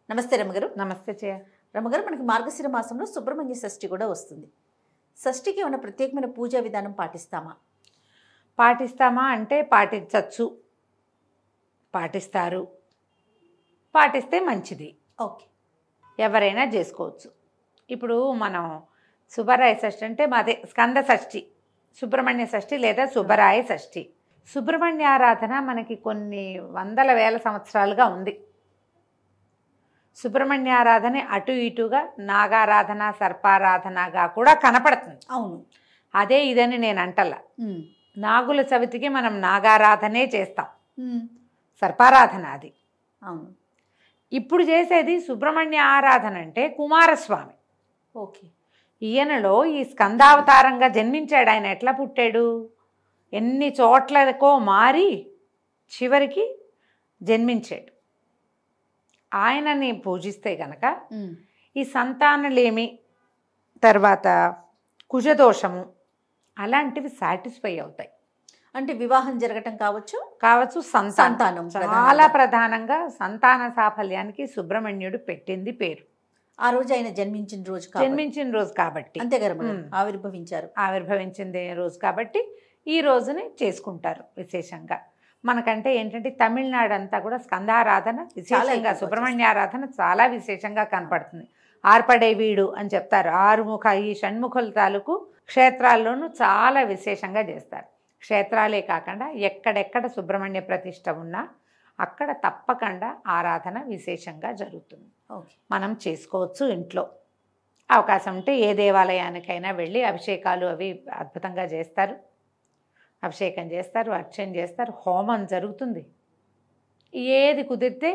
నమస్తే రమగారు. నమస్తే జయ. రమగారు, మనకి మార్గశిర మాసంలో సుబ్రహ్మణ్య షష్ఠి కూడా వస్తుంది. షష్ఠికి ఏమైనా ప్రత్యేకమైన పూజా విధానం పాటిస్తామా అంటే పాటించవచ్చు, పాటిస్తారు, పాటిస్తే మంచిది. ఓకే, ఎవరైనా చేసుకోవచ్చు. ఇప్పుడు మనం సుబ్బరాయ షష్ఠి అంటే మాదే స్కంద షష్ఠి, సుబ్రహ్మణ్య షష్ఠి లేదా సుబ్బరాయ షష్ఠి. సుబ్రహ్మణ్య ఆరాధన మనకి కొన్ని వందల వేల సంవత్సరాలుగా ఉంది. సుబ్రహ్మణ్య ఆరాధన అటు ఇటుగా నాగారాధన, సర్పారాధనగా కూడా కనపడుతుంది. అవును, అదే ఇదని నేను అంటల్లా. నాగుల చవితికి మనం నాగారాధనే చేస్తాం, సర్పారాధన అది. అవును, ఇప్పుడు చేసేది సుబ్రహ్మణ్య ఆరాధన అంటే కుమారస్వామి. ఓకే, ఈయనలో ఈ స్కందావతారంగా జన్మించాడు. ఆయన ఎట్లా పుట్టాడు, ఎన్ని చోట్లకో మారి చివరికి జన్మించాడు. ఆయనని పూజిస్తే గనక ఈ సంతానలేమి, తర్వాత కుజదోషము అలాంటివి సాటిస్ఫై అవుతాయి. అంటే వివాహం జరగటం కావచ్చు, సంతానం చాలా ప్రధానంగా సంతాన సాఫల్యానికి సుబ్రహ్మణ్యుడు పెట్టింది పేరు. ఆ రోజు ఆయన జన్మించిన రోజు కాబట్టి అంతే కదా, ఆవిర్భవించింది రోజు కాబట్టి ఈ రోజుని చేసుకుంటారు విశేషంగా. మనకంటే ఏంటంటే తమిళనాడు అంతా కూడా స్కందారాధన విశేషంగా, సుబ్రహ్మణ్య ఆరాధన చాలా విశేషంగా కనపడుతుంది. ఆర్పడే వీడు అని చెప్తారు. ఈ షణ్ముఖుల తాలూకు క్షేత్రాల్లోనూ చాలా విశేషంగా చేస్తారు. క్షేత్రాలే కాకుండా ఎక్కడెక్కడ సుబ్రహ్మణ్య ప్రతిష్ఠ ఉన్నా అక్కడ తప్పకుండా ఆరాధన విశేషంగా జరుగుతుంది. మనం చేసుకోవచ్చు ఇంట్లో. అవకాశం ఉంటే ఏ దేవాలయానికైనా వెళ్ళి అభిషేకాలు అవి అద్భుతంగా చేస్తారు. అభిషేకం చేస్తారు, అర్చన చేస్తారు, హోమం జరుగుతుంది. ఏది కుదిరితే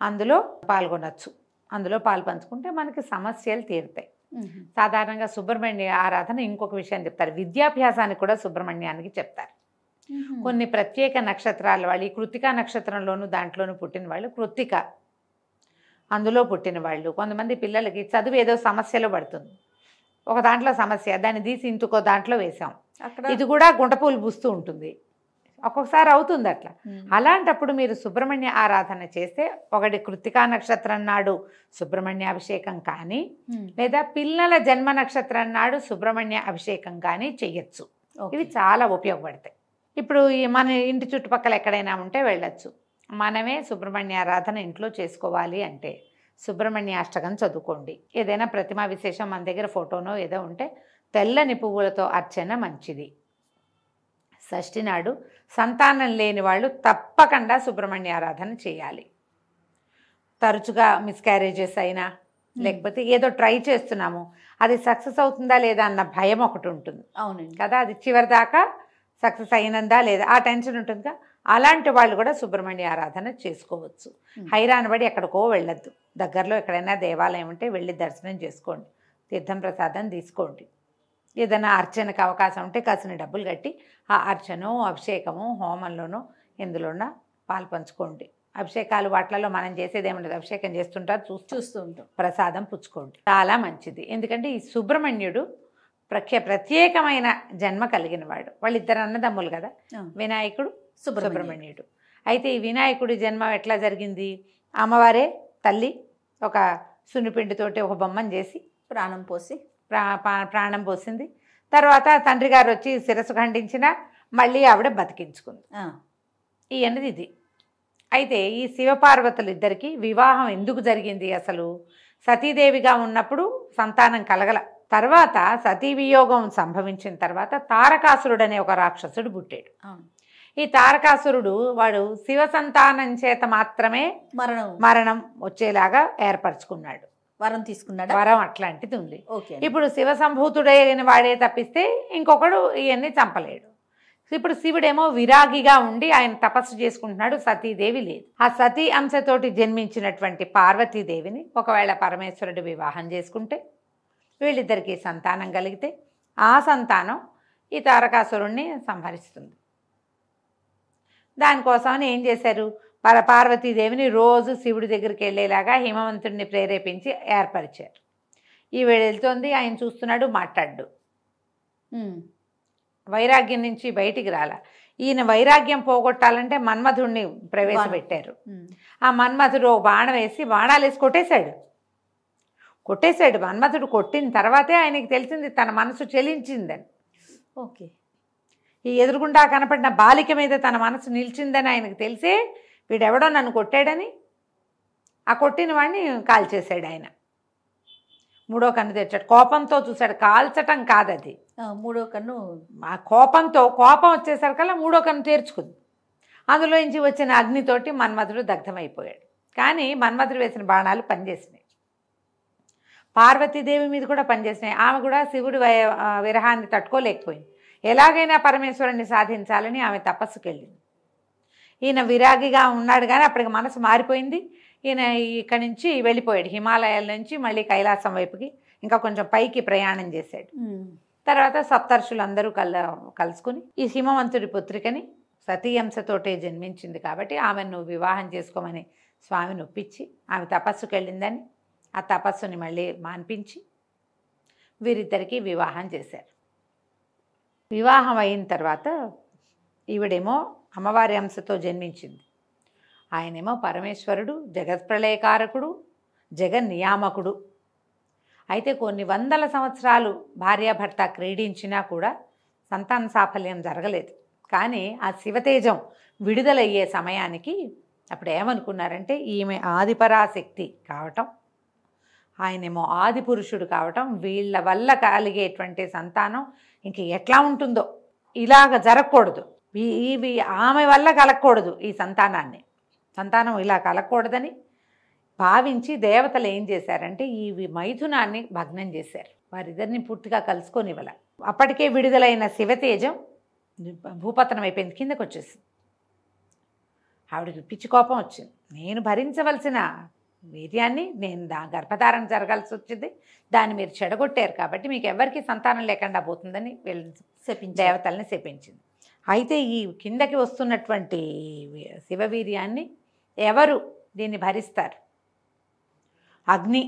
అందులో పాల్గొనవచ్చు. అందులో పాలు పంచుకుంటే మనకి సమస్యలు తీరుతాయి. సాధారణంగా సుబ్రహ్మణ్య ఆరాధన ఇంకొక విషయం చెప్తారు, విద్యాభ్యాసానికి కూడా సుబ్రహ్మణ్యానికి చెప్తారు. కొన్ని ప్రత్యేక నక్షత్రాల వాళ్ళు, ఈ కృత్తికా నక్షత్రంలోనూ దాంట్లోనూ పుట్టిన వాళ్ళు, కృత్తిక అందులో పుట్టిన వాళ్ళు, కొంతమంది పిల్లలకి చదువు ఏదో సమస్యలో పడుతుంది, ఒక దాంట్లో సమస్య, దాన్ని తీసి ఇంటికో దాంట్లో వేసాం, ఇది కూడా గుంటపూలు పూస్తూ ఉంటుంది, ఒక్కొక్కసారి అవుతుంది అట్లా. అలాంటప్పుడు మీరు సుబ్రహ్మణ్య ఆరాధన చేస్తే ఒకటి కృత్తికా నక్షత్రం నాడు సుబ్రహ్మణ్య అభిషేకం కానీ, లేదా పిల్లల జన్మ నక్షత్రం నాడు సుబ్రహ్మణ్య అభిషేకం కానీ చెయ్యొచ్చు. ఇవి చాలా ఉపయోగపడతాయి. ఇప్పుడు మన ఇంటి చుట్టుపక్కల ఎక్కడైనా ఉంటే వెళ్ళొచ్చు. మనమే సుబ్రహ్మణ్య ఆరాధన ఇంట్లో చేసుకోవాలి అంటే సుబ్రహ్మణ్య అష్టకం చదువుకోండి. ఏదైనా ప్రతిమా విశేషం మన దగ్గర ఫోటోనో ఏదో ఉంటే తెల్లని పువ్వులతో అర్చన మంచిది. షష్ఠి నాడు సంతానం లేని వాళ్ళు తప్పకుండా సుబ్రహ్మణ్య ఆరాధన చేయాలి. తరచుగా మిస్క్యారేజెస్ అయినా, లేకపోతే ఏదో ట్రై చేస్తున్నాము అది సక్సెస్ అవుతుందా లేదా అన్న భయం ఒకటి ఉంటుంది. అవునండి కదా, అది చివరి దాకా సక్సెస్ అయినందా లేదా ఆ టెన్షన్ ఉంటుందిగా. అలాంటి వాళ్ళు కూడా సుబ్రహ్మణ్య ఆరాధన చేసుకోవచ్చు. హైరాణ పడి ఎక్కడికో వెళ్ళొద్దు. దగ్గరలో ఎక్కడైనా దేవాలయం ఉంటే వెళ్ళి దర్శనం చేసుకోండి, తీర్థం ప్రసాదం తీసుకోండి. ఏదైనా అర్చనకు అవకాశం ఉంటే కాసిన డబ్బులు కట్టి ఆ అర్చనో, అభిషేకము, హోమంలోనో ఎందులోనో పాలు పంచుకోండి. అభిషేకాలు వాటిలలో మనం చేసేది ఏముండదు, అభిషేకం చేస్తుంటారు, చూస్తూ ఉంటాం, ప్రసాదం పుచ్చుకోండి, చాలా మంచిది. ఎందుకంటే ఈ సుబ్రహ్మణ్యుడు ప్రత్యేకమైన జన్మ కలిగిన వాడు. వాళ్ళిద్దరు అన్నదమ్ములు కదా, వినాయకుడు, సుబ్రహ్మణ్యుడు. అయితే ఈ వినాయకుడి జన్మ ఎట్లా జరిగింది, అమ్మవారే తల్లి ఒక సున్నిపిండితోటి ఒక బొమ్మను చేసి ప్రాణం పోసింది. తర్వాత తండ్రి గారు వచ్చి శిరస్సు ఖండించిన మళ్ళీ ఆవిడ బతికించుకుంది. అన్నది ఇది. అయితే ఈ శివపార్వతులు ఇద్దరికి వివాహం ఎందుకు జరిగింది, అసలు సతీదేవిగా ఉన్నప్పుడు సంతానం కలగల. తర్వాత సతీ వియోగం సంభవించిన తర్వాత తారకాసురుడు అనే ఒక రాక్షసుడు పుట్టాడు. ఈ తారకాసురుడు వాడు శివ సంతానం చేత మాత్రమే మరణం వచ్చేలాగా ఏర్పరచుకున్నాడు. వరం అట్లాంటిది ఉంది. ఇప్పుడు శివ సంభూతుడైన వాడే తప్పిస్తే ఇంకొకడు ఇవన్నీ చంపలేడు. ఇప్పుడు శివుడేమో విరాగిగా ఉండి ఆయన తపస్సు చేసుకుంటున్నాడు, సతీదేవి లేదు. ఆ సతీ అంశతోటి జన్మించినటువంటి పార్వతీదేవిని ఒకవేళ పరమేశ్వరుడు వివాహం చేసుకుంటే వీళ్ళిద్దరికీ సంతానం కలిగితే ఆ సంతానం ఈ తారకాసురుణ్ణి సంహరిస్తుంది. దానికోసమని ఏం చేశారు, పార్వతీదేవిని రోజు శివుడి దగ్గరికి వెళ్ళేలాగా హిమవంతుడిని ప్రేరేపించి ఏర్పరిచారు. ఈవిడ వెళ్తోంది, ఆయన చూస్తున్నాడు, మాట్లాడు, వైరాగ్యం నుంచి బయటికి రాల. ఈయన వైరాగ్యం పోగొట్టాలంటే మన్మధుడిని ప్రవేశపెట్టారు. ఆ మన్మధుడు ఓ బాణం వేసి బాణాలు వేసి కొట్టేశాడు. మన్మధుడు కొట్టిన తర్వాతే ఆయనకి తెలిసింది తన మనసు చెలించిందని. ఓకే. ఈ ఎదురుగుండా కనపడిన బాలిక మీద తన మనసు నిలిచిందని ఆయనకు తెలిసే వీడెవడో నన్ను కొట్టాడని ఆ కొట్టిన వాడిని కాల్చేశాడు ఆయన. మూడో కన్ను తెచ్చాడు. కోపంతో చూశాడు, కాల్చటం కాదది. మూడో కన్ను ఆ కోపం వచ్చేసరికల్లా మూడో కన్ను తెరుచుకుంది. అందులోంచి వచ్చిన అగ్నితోటి మన్మధుడు దగ్ధమైపోయాడు. కానీ మన్మధుడు వేసిన బాణాలు పనిచేసినాయి. పార్వతీదేవి మీద కూడా పనిచేసినాయి. ఆమె కూడా శివుడి విరహాన్ని తట్టుకోలేకపోయింది. ఎలాగైనా పరమేశ్వరుణ్ణి సాధించాలని ఆమె తపస్సుకి వెళ్ళింది. ఈయన విరాగిగా ఉన్నాడు కానీ అప్పటికి మనసు మారిపోయింది. ఈయన ఇక్కడి నుంచి వెళ్ళిపోయాడు. హిమాలయాల నుంచి మళ్ళీ కైలాసం వైపుకి ఇంకా కొంచెం పైకి ప్రయాణం చేశాడు. తర్వాత సప్తర్షులందరూ కలుసుకుని ఈ హిమవంతుడి పుత్రికని సతీయంశతోటే జన్మించింది కాబట్టి ఆమెను నువ్వు వివాహం చేసుకోమని స్వామిని ఒప్పించి ఆమె తపస్సుకి వెళ్ళిందని ఆ తపస్సుని మళ్ళీ మాన్పించి వీరిద్దరికీ వివాహం చేశారు. వివాహం అయిన తర్వాత ఈవిడేమో అమ్మవారి అంశతో జన్మించింది. ఆయనేమో పరమేశ్వరుడు, జగత్ప్రళయకారకుడు, జగన్నియామకుడు. అయితే కొన్ని వందల సంవత్సరాలు భార్యాభర్త క్రీడించినా కూడా సంతాన సాఫల్యం జరగలేదు. కానీ ఆ శివతేజం విడుదలయ్యే సమయానికి అప్పుడు ఏమనుకున్నారంటే ఈమె ఆదిపరాశక్తి కావటం, ఆయనేమో ఆది పురుషుడు కావటం, వీళ్ళ వల్ల కలిగేటువంటి సంతానం ఇంక ఎట్లా ఉంటుందో, ఇలాగ జరగకూడదు, ఇవి ఆమె వల్ల కలగకూడదు, ఈ సంతానం ఇలా కలగకూడదని భావించి దేవతలు ఏం చేశారంటే ఈ మైథునాన్ని భగ్నం చేశారు. వారిద్దరిని పూర్తిగా కలుసుకొనివ్వాల. అప్పటికే విడుదలైన శివతేజం భూపతనం అయిపోయింది, కిందకు వచ్చేసింది. ఆవిడకి పిచ్చి కోపం వచ్చింది. నేను భరించవలసిన వీర్యాన్ని నేను గర్భధారణ జరగాల్సి వచ్చింది, దాన్ని మీరు చెడగొట్టారు కాబట్టి మీకు ఎవరికి సంతానం లేకుండా పోతుందని వీళ్ళని దేవతల్ని శపించింది. అయితే ఈ కిందకి వస్తున్నటువంటి శివవీర్యాన్ని ఎవరు దీన్ని భరిస్తారు? అగ్ని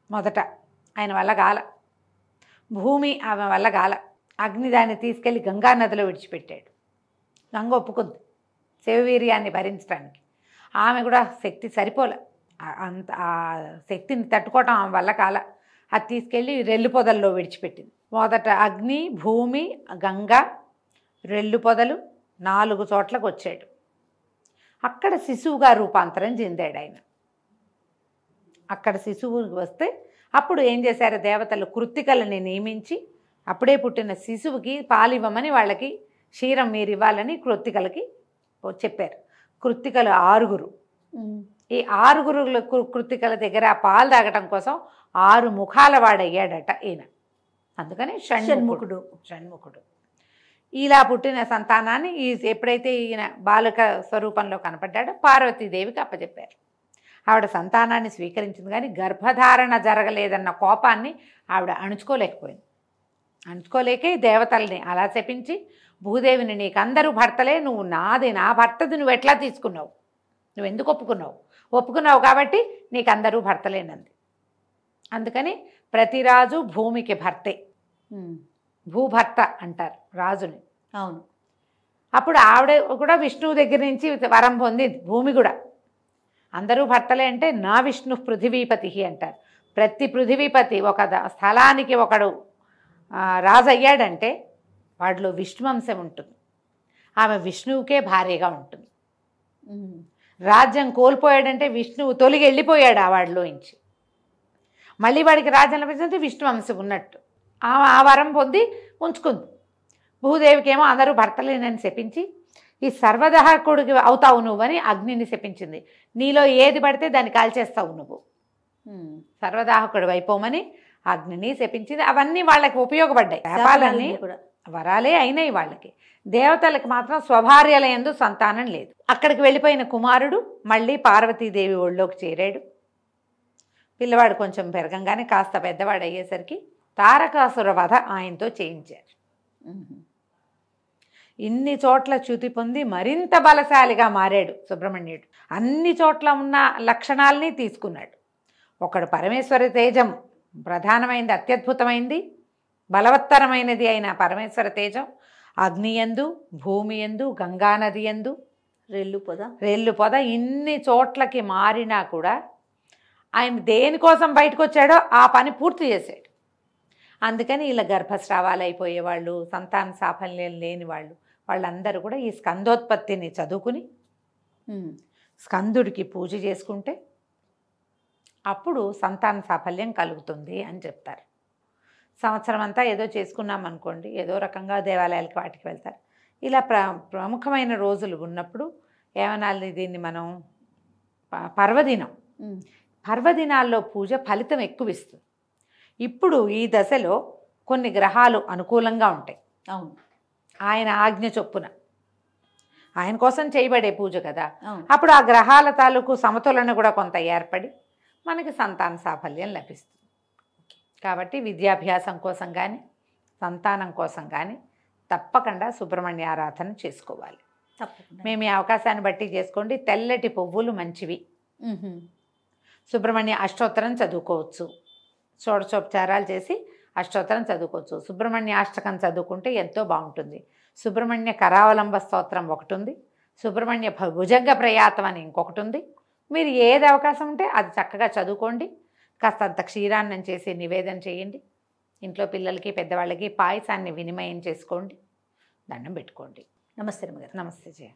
మొదట ఆయన వల్ల గాల, భూమి ఆమె వల్ల గాల. అగ్ని దాన్ని తీసుకెళ్ళి గంగా నదిలో విడిచిపెట్టాడు. గంగ ఒప్పుకుంది శివవీర్యాన్ని భరించడానికి. ఆమె కూడా శక్తి సరిపోలే, అంత ఆ శక్తిని తట్టుకోవటం ఆమె వల్ల కాల. అది తీసుకెళ్ళి రెల్లు పొదల్లో విడిచిపెట్టింది. మొదట అగ్ని, భూమి, గంగ, రెల్లు పొదలు 4 చోట్లకు వచ్చాడు. అక్కడ శిశువుగా రూపాంతరం చెందాడు ఆయన. అక్కడ శిశువు వస్తే అప్పుడు ఏం చేశారు దేవతలు? కృత్తికలని నియమించి అప్పుడే పుట్టిన శిశువుకి పాలివ్వమని వాళ్ళకి క్షీరం మీరు ఇవ్వాలని కృత్తికలకి చెప్పారు. కృత్తికలు 6. ఈ 6 కృత్తికల దగ్గర ఆ పాలు తాగటం కోసం 6 ముఖాల వాడయ్యాడట ఈయన. అందుకని షణ్ముఖుడు. ఇలా పుట్టిన సంతానాన్ని ఎప్పుడైతే ఈయన బాలిక స్వరూపంలో కనపడ్డాడో పార్వతీదేవికి అప్పచెప్పారు. ఆవిడ సంతానాన్ని స్వీకరించింది కానీ గర్భధారణ జరగలేదన్న కోపాన్ని ఆవిడ అణుచుకోలేకే దేవతల్ని అలా శపించి భూదేవిని నీకు అందరూ భర్తలే, నువ్వు నాది, నా భర్తది నువ్వు ఎట్లా తీసుకున్నావు, నువ్వు ఎందుకు ఒప్పుకున్నావు కాబట్టి నీకు అందరూ భర్తలేనంది. అందుకని ప్రతి రాజు భూమికి భర్తే, భూభర్త అంటారు రాజుని. అవును. అప్పుడు ఆవిడ కూడా విష్ణువు దగ్గర నుంచి వరం పొందింది. భూమి కూడా అందరూ భర్తలే అంటే నా విష్ణు పృథివీపతి అంటారు. ప్రతి పృథివీపతి ఒక స్థలానికి ఒకడు రాజు అయ్యాడంటే వాడిలో విష్ణువంశం ఉంటుంది. ఆమె విష్ణువుకే భార్యగా ఉంటుంది. రాజ్యం కోల్పోయాడంటే విష్ణువు తొలగి వెళ్ళిపోయాడు ఆ వాడిలోంచి. మళ్ళీ వాడికి రాజ్యం లభించిందంటే విష్ణువంశం ఉన్నట్టు. ఆ వరం పొంది ఉంచుకుంది. భూదేవికి ఏమో అందరూ భర్తలేనని శపించి ఈ సర్వదహకుడికి అవుతావు నువ్వని అగ్నిని శపించింది. నీలో ఏది పడితే దాన్ని కాల్చేస్తావు నువ్వు, సర్వదాహకుడు అయిపోమని అగ్నిని శపించింది. అవన్నీ వాళ్ళకి ఉపయోగపడ్డాయి. శాపాలన్నీ వరాలే అయినాయి వాళ్ళకి. దేవతలకు మాత్రం స్వభార్యల యందు సంతానం లేదు. అక్కడికి వెళ్ళిపోయిన కుమారుడు మళ్ళీ పార్వతీదేవి ఒళ్ళోకి చేరాడు. పిల్లవాడు కొంచెం పెరగంగానే కాస్త పెద్దవాడు అయ్యేసరికి తారకాసుర వధ ఆయనతో చేయించారు. ఇన్ని చోట్ల చ్యుతి పొంది మరింత బలశాలిగా మారాడు సుబ్రహ్మణ్యుడు. అన్ని చోట్ల ఉన్న లక్షణాలని తీసుకున్నాడు. ఒకడు పరమేశ్వర తేజం ప్రధానమైనది, అత్యద్భుతమైంది, బలవత్తరమైనది అయిన పరమేశ్వర తేజం. అగ్నియందు, భూమి యందు, గంగానది యందు, రెల్లు పొద ఇన్ని చోట్లకి మారినా కూడా ఆయన దేనికోసం బయటకు వచ్చాడో ఆ పని పూర్తి చేశాడు. అందుకని ఇలా గర్భస్రావాలు అయిపోయేవాళ్ళు, సంతాన సాఫల్యం లేని వాళ్ళందరూ కూడా ఈ స్కందోత్పత్తిని చదువుకుని స్కందుడికి పూజ చేసుకుంటే అప్పుడు సంతాన సాఫల్యం కలుగుతుంది అని చెప్తారు. సంవత్సరం అంతా ఏదో చేసుకున్నాం అనుకోండి, ఏదో రకంగా దేవాలయాలకి వాటికి వెళ్తారు. ఇలా ప్రముఖమైన రోజులు ఉన్నప్పుడు ఏమనాలి, దీన్ని మనం పర్వదినం, పర్వదినాల్లో పూజ ఫలితం ఎక్కువ ఇస్తుంది. ఇప్పుడు ఈ దశలో కొన్ని గ్రహాలు అనుకూలంగా ఉంటాయి. అవును, ఆయన ఆజ్ఞ చొప్పున ఆయన కోసం చేయబడే పూజ కదా. అప్పుడు ఆ గ్రహాల తాలూకు సమతులన కూడా కొంత ఏర్పడి మనకి సంతాన సాఫల్యం లభిస్తుంది. కాబట్టి విద్యాభ్యాసం కోసం కానీ సంతానం కోసం కానీ తప్పకుండా సుబ్రహ్మణ్య ఆరాధన చేసుకోవాలి. మేము ఈ అవకాశాన్ని బట్టి చేసుకోండి. తెల్లటి పువ్వులు మంచివి. సుబ్రహ్మణ్య అష్టోత్తరం చదువుకోవచ్చు. షోడశోపచారాలు చేసి అష్టోత్తరం చదువుకోవచ్చు. సుబ్రహ్మణ్య అష్టకం చదువుకుంటే ఎంతో బాగుంటుంది. సుబ్రహ్మణ్య కరావలంబ స్తోత్రం ఒకటి ఉంది. సుబ్రహ్మణ్య భుజంగ ప్రయాతం అని ఇంకొకటి ఉంది. మీరు ఏది అవకాశం ఉంటే అది చక్కగా చదువుకోండి. కాస్తంత క్షీరాన్నం చేసి నివేదన చేయండి. ఇంట్లో పిల్లలకి పెద్దవాళ్ళకి పాయసాన్ని వినిమయం చేసుకోండి. దండం పెట్టుకోండి. నమస్తే రమ్మగారు. నమస్తే జయ.